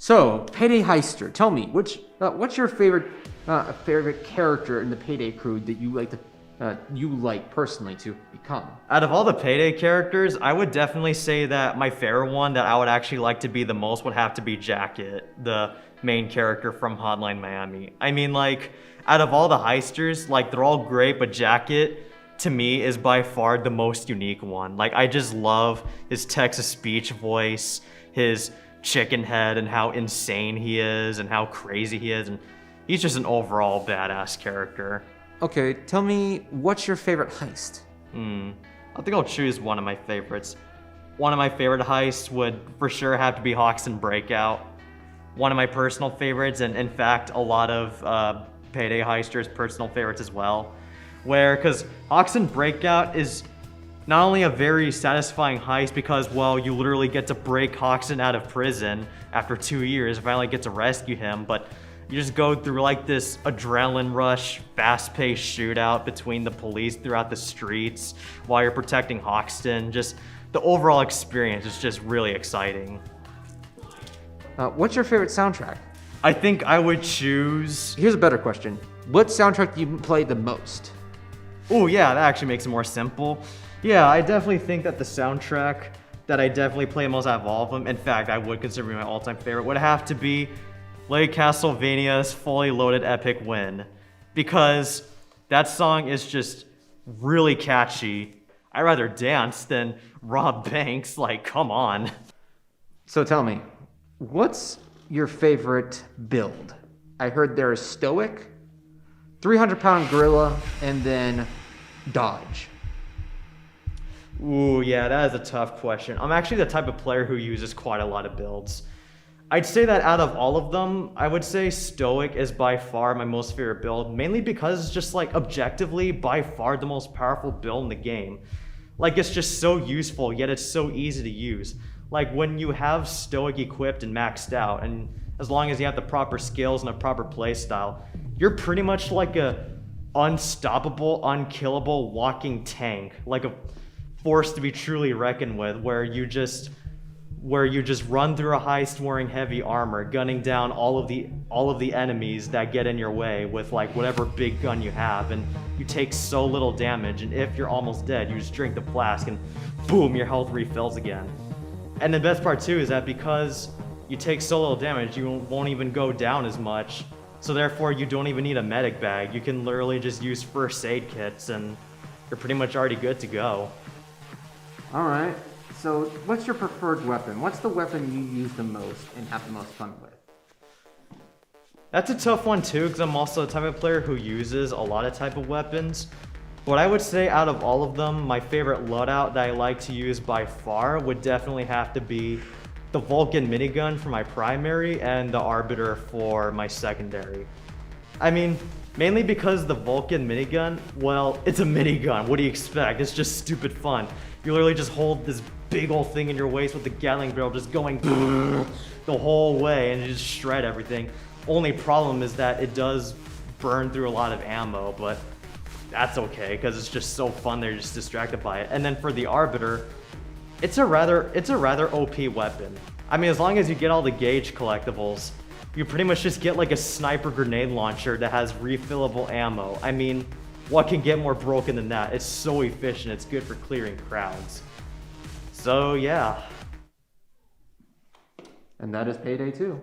So, Payday Heister, tell me, what's your favorite character in the Payday crew that you like personally to become? Out of all the Payday characters, I would definitely say that my favorite one that I would actually like to be the most would have to be Jacket, the main character from Hotline Miami. I mean, like, out of all the heisters, like, they're all great, but Jacket, to me, is by far the most unique one. Like, I just love his text-to-speech voice, his chicken head, and how insane he is, and how crazy he is, and he's just an overall badass character. Okay, tell me, what's your favorite heist? I think I'll choose one of my favorites. One of my favorite heists would for sure have to be Hoxton Breakout. One of my personal favorites, and in fact, a lot of Payday heisters' personal favorites as well. Because Hoxton Breakout is not only a very satisfying heist because, well, you literally get to break Hoxton out of prison after 2 years, finally get to rescue him, but you just go through like this adrenaline rush, fast-paced shootout between the police throughout the streets while you're protecting Hoxton. Just the overall experience is just really exciting. What's your favorite soundtrack? I think I would choose... Here's a better question. What soundtrack do you play the most? Oh yeah, that actually makes it more simple. Yeah, I definitely think that the soundtrack that I definitely play most out of all of them, in fact, I would consider my all-time favorite, would have to be Lake Castlevania's Fully Loaded Epic Win. Because that song is just really catchy. I'd rather dance than rob banks, like, come on. So tell me, what's your favorite build? I heard there's Stoic, 300-pound Gorilla, and then Dodge. Ooh, yeah, that is a tough question. I'm actually the type of player who uses quite a lot of builds. I'd say that out of all of them, I would say Stoic is by far my most favorite build, mainly because it's just like objectively by far the most powerful build in the game. Like, it's just so useful, yet it's so easy to use. Like, when you have Stoic equipped and maxed out, and as long as you have the proper skills and a proper playstyle, you're pretty much like a unstoppable, unkillable walking tank, like a force to be truly reckoned with, where you just run through a heist wearing heavy armor, gunning down all of the enemies that get in your way with like whatever big gun you have, and you take so little damage, and if you're almost dead, you just drink the flask and boom, your health refills again. And the best part too is that because you take so little damage, you won't even go down as much, so therefore you don't even need a medic bag. You can literally just use first aid kits and you're pretty much already good to go. Alright, so what's your preferred weapon? What's the weapon you use the most and have the most fun with? That's a tough one too, because I'm also the type of player who uses a lot of type of weapons. But I would say out of all of them, my favorite loadout that I like to use by far would definitely have to be the Vulcan minigun for my primary and the Arbiter for my secondary. I mean, mainly because the Vulcan minigun, well, it's a minigun. What do you expect? It's just stupid fun. You literally just hold this big old thing in your waist with the Gatling barrel just going the whole way and you just shred everything. Only problem is that it does burn through a lot of ammo, but that's okay because it's just so fun. They're just distracted by it. And then for the Arbiter, it's a rather OP weapon. I mean, as long as you get all the gauge collectibles, you pretty much just get like a sniper grenade launcher that has refillable ammo. I mean, what can get more broken than that? It's so efficient, it's good for clearing crowds. So yeah. And that is Payday 2.